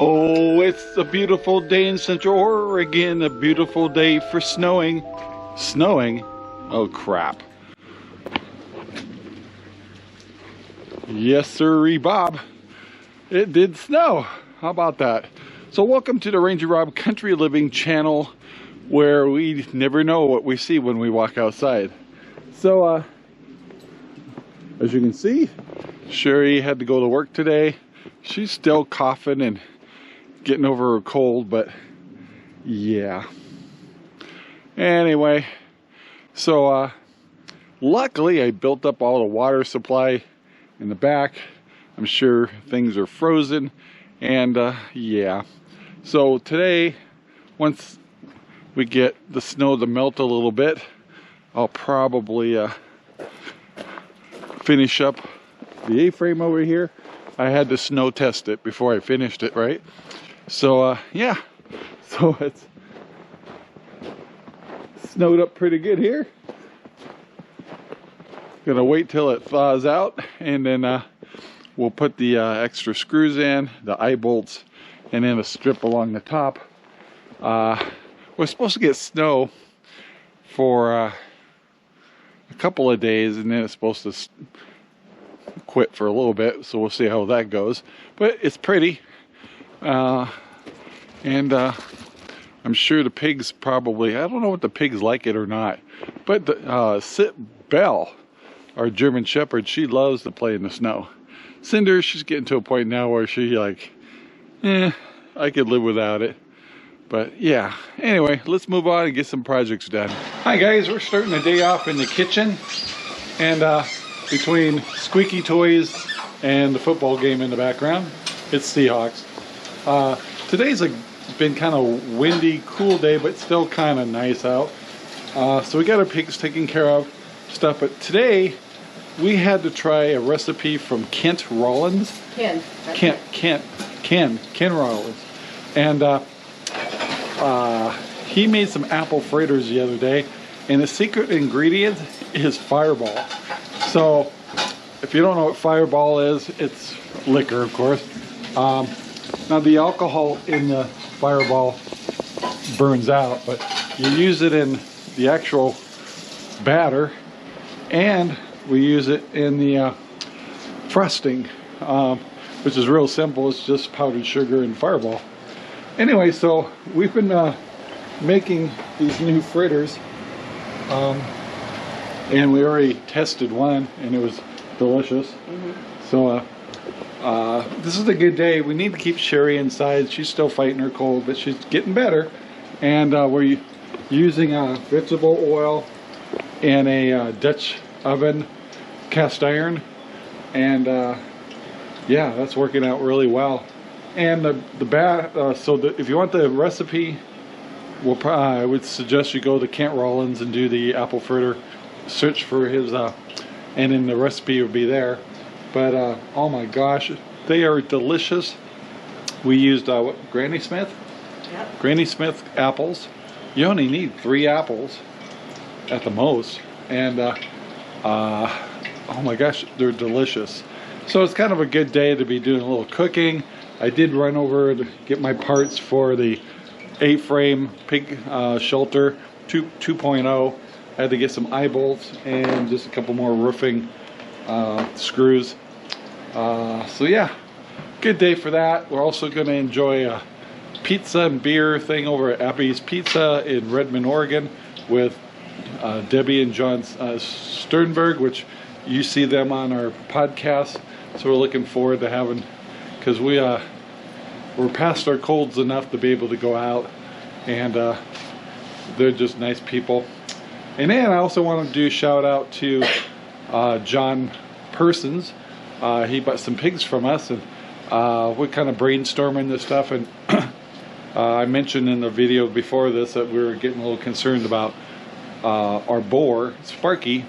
Oh, it's a beautiful day in Central Oregon, a beautiful day for snowing. Snowing? Oh crap. Yes sirree Bob, it did snow. How about that? So welcome to the RangerRob Country Living channel, where we never know what we see when we walk outside. So as you can see, Sherry had to go to work today. She's still coughing and getting over a cold, but yeah. Anyway, so luckily I built up all the water supply in the back. I'm sure things are frozen, and yeah. So today, once we get the snow to melt a little bit, I'll probably finish up the A-frame over here. I had to snow test it before I finished it, right? So yeah, so it's snowed up pretty good here. Gonna wait till it thaws out, and then we'll put the extra screws in, the eye bolts, and then a strip along the top. We're supposed to get snow for a couple of days, and then it's supposed to quit for a little bit, so we'll see how that goes. But it's pretty. And I'm sure the pigs probably, I don't know what the pigs like it or not, but the Belle, our German Shepherd, she loves to play in the snow. Cinder, she's getting to a point now where she like, I could live without it. But yeah, anyway, let's move on and get some projects done. Hi guys, we're starting the day off in the kitchen, and between squeaky toys and the football game in the background, it's Seahawks. Today's been kind of windy, cool day, but still kind of nice out. So we got our pigs taken care of, stuff. But today we had to try a recipe from Kent Rollins. Ken Rollins, and he made some apple fritters the other day, and the secret ingredient is Fireball. So if you don't know what Fireball is, it's liquor, of course. Now the alcohol in the Fireball burns out, but you use it in the actual batter, and we use it in the frosting, which is real simple. It's just powdered sugar and Fireball. Anyway, so we've been making these new fritters, and we already tested one, and it was delicious. So this is a good day. We need to keep Sherry inside. She's still fighting her cold, but she's getting better. And we're using vegetable oil and a Dutch oven cast iron, and yeah, that's working out really well. And if you want the recipe, I would suggest you go to Kent Rollins and do the apple fritter. Search for his, and then the recipe will be there. But oh my gosh, they are delicious. We used what, Granny Smith? Yep. Granny Smith apples. You only need 3 apples at the most, and oh my gosh, they're delicious. So it's kind of a good day to be doing a little cooking. I did run over to get my parts for the A-frame pig shelter 2.0. I had to get some eye bolts and just a couple more roofing screws. So yeah, good day for that. We're also going to enjoy a pizza and beer thing over at Abby's Pizza in Redmond, Oregon, with Debbie and John Sternberg, which you see them on our podcast. So we're looking forward to having, because we're past our colds enough to be able to go out, and they're just nice people. And then I also want to do a shout out to John Persons. He bought some pigs from us, and we're kind of brainstorming this stuff. And I mentioned in the video before this that we were getting a little concerned about our boar, Sparky.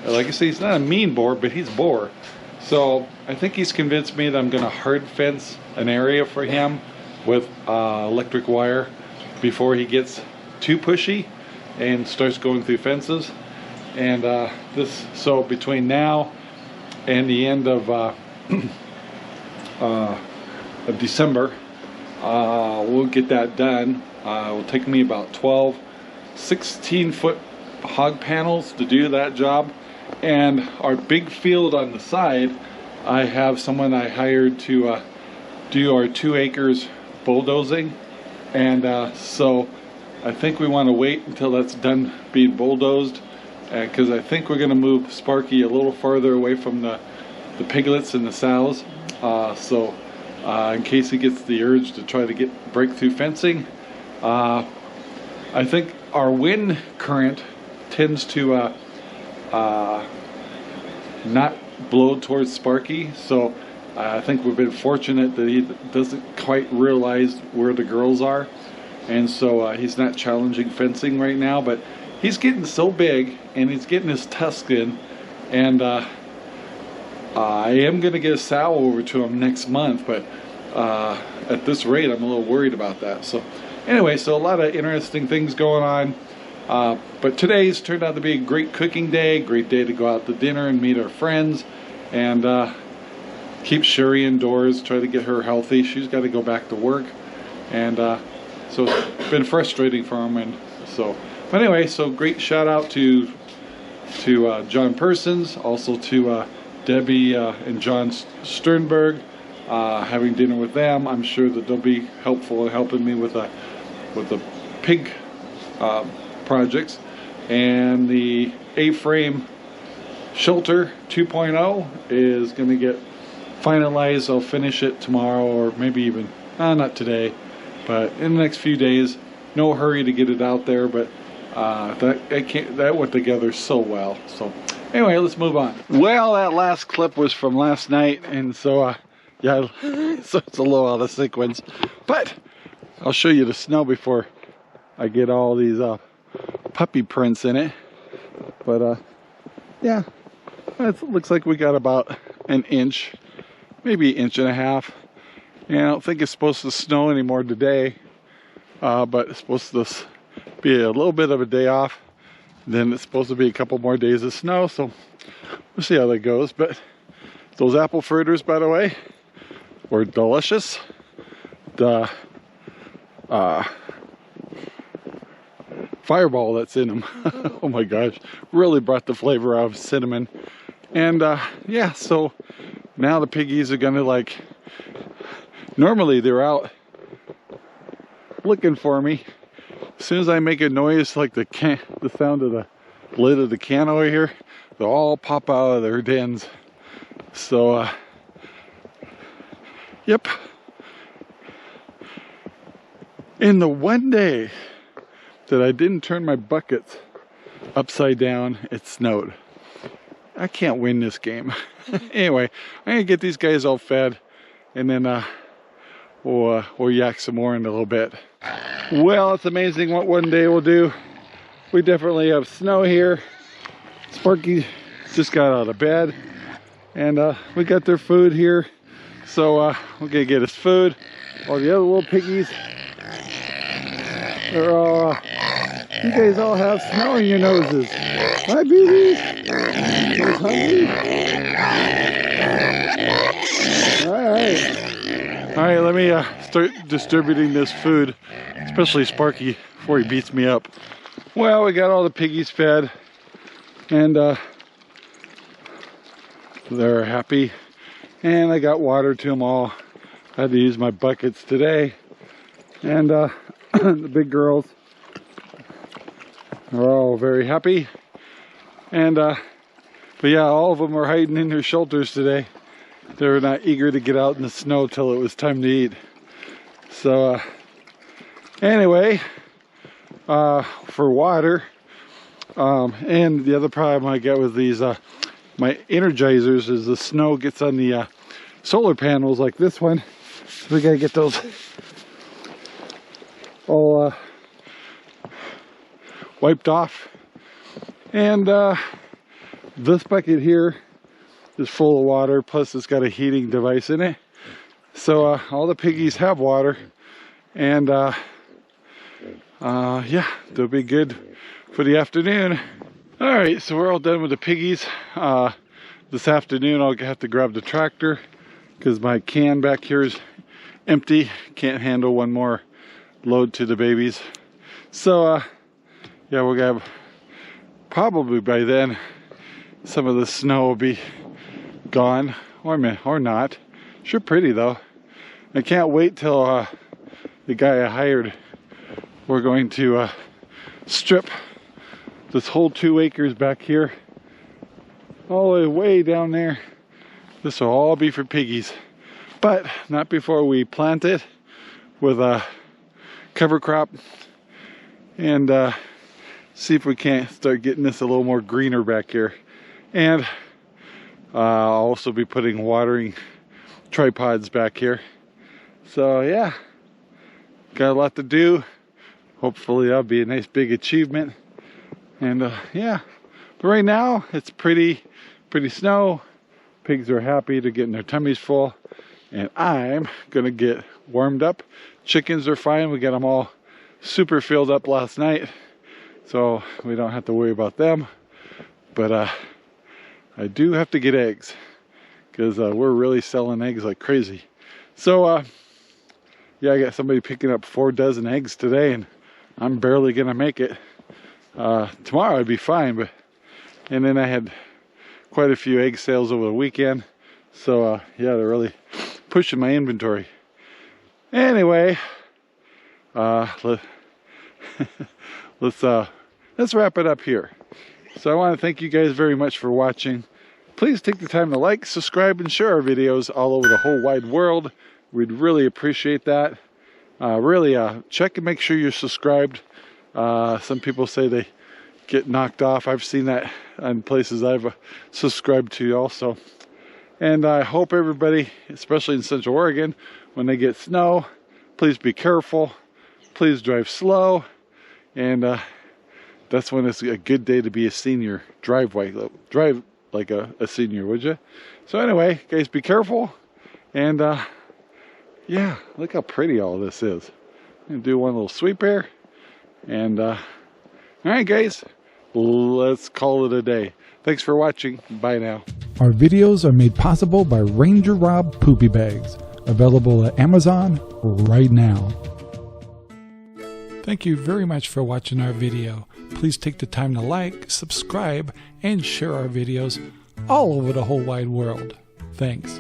Like I say, he's not a mean boar, but he's boar. So I think he's convinced me that I'm going to hard fence an area for him with electric wire before he gets too pushy and starts going through fences. And so between now and the end of December, we'll get that done. It will take me about 12 16-foot hog panels to do that job. And our big field on the side, I have someone I hired to do our 2 acres bulldozing. And so I think we want to wait until that's done being bulldozed, because I think we're going to move Sparky a little farther away from the piglets and the sows. In case he gets the urge to try to break through fencing. I think our wind current tends to not blow towards Sparky, so I think we've been fortunate that he doesn't quite realize where the girls are, and so he's not challenging fencing right now. But he's getting so big and he's getting his tusks in, and I am going to get a sow over to him next month, but at this rate I'm a little worried about that. So anyway, so a lot of interesting things going on. But today's turned out to be a great cooking day, great day to go out to dinner and meet our friends, and keep Sherry indoors, try to get her healthy. She's got to go back to work, and so it's been frustrating for him. And so, but anyway, so great shout out to John Persons, also to Debbie and John Sternberg. Having dinner with them, I'm sure that they'll be helpful in helping me with the pig projects. And the A-frame shelter 2.0 is going to get finalized. I'll finish it tomorrow, or maybe even not today, but in the next few days. No hurry to get it out there, but that went together so well. So anyway, let's move on. Well, that last clip was from last night, and so yeah, so it's a little out of sequence, but I'll show you the snow before I get all these puppy prints in it. But yeah, it looks like we got about an inch, maybe 1.5 inches. And I don't think it's supposed to snow anymore today, but it's supposed to be a little bit of a day off. Then it's supposed to be a couple more days of snow, so we'll see how that goes. But those apple fritters, by the way, were delicious. The fireball that's in them, oh my gosh, really brought the flavor out of cinnamon. And yeah, so now the piggies are gonna, like, normally they're out looking for me. As soon as I make a noise like the sound of the lid of the can over here, they'll all pop out of their dens. So yep. In the one day that I didn't turn my buckets upside down, it snowed. I can't win this game. Anyway, I'm gonna get these guys all fed, and then we'll yak some more in a little bit. Well, it's amazing what one day will do. We definitely have snow here. Sparky just got out of bed, and we got their food here. So we're gonna get his food. All the other little piggies, they're all, you guys all have snow in your noses. Hi, babies. You guys hungry? All right, let me start distributing this food, especially Sparky, before he beats me up. Well, we got all the piggies fed, and they're happy. And I got water to them all. I had to use my buckets today. And the big girls are all very happy. And but yeah, all of them are hiding in their shelters today. They're not eager to get out in the snow till it was time to eat. So anyway, for water, and the other problem I get with these my energizers is the snow gets on the solar panels like this one. So we gotta get those all wiped off. And this bucket here is full of water, plus it's got a heating device in it. So all the piggies have water, and yeah, they'll be good for the afternoon. All right, so we're all done with the piggies. This afternoon I'll have to grab the tractor because my can back here is empty. Can't handle one more load to the babies. So yeah, we're gonna have, probably by then some of the snow will be gone, or not. Sure pretty though. I can't wait till the guy I hired, we're going to strip this whole 2 acres back here all the way down there. This will all be for piggies, but not before we plant it with a cover crop and see if we can't start getting this a little more greener back here. And I'll also be putting watering tripods back here. So yeah, got a lot to do. Hopefully that'll be a nice big achievement. And yeah, but right now it's pretty snow. Pigs are happy to getting their tummies full, and I'm gonna get warmed up. Chickens are fine. We got them all super filled up last night, so we don't have to worry about them. But I do have to get eggs, because we're really selling eggs like crazy. So yeah, I got somebody picking up 4 dozen eggs today, and I'm barely gonna make it. Tomorrow I'd be fine, but and then I had quite a few egg sales over the weekend, so yeah, they're really pushing my inventory. Anyway, let's wrap it up here. So I want to thank you guys very much for watching. Please take the time to like, subscribe, and share our videos all over the whole wide world. We'd really appreciate that. Really check and make sure you're subscribed. Some people say they get knocked off. I've seen that in places I've subscribed to also. And I hope everybody, especially in Central Oregon, when they get snow, please be careful. Please drive slow. And that's when it's a good day to be a senior. Drive like a senior, would you? So anyway, guys, be careful. And yeah, look how pretty all this is. I'm gonna do one little sweep here. And all right, guys, let's call it a day. Thanks for watching. Bye now. Our videos are made possible by RangerRob Poopy Bags, available at Amazon right now. Thank you very much for watching our video. Please take the time to like, subscribe, and share our videos all over the whole wide world. Thanks.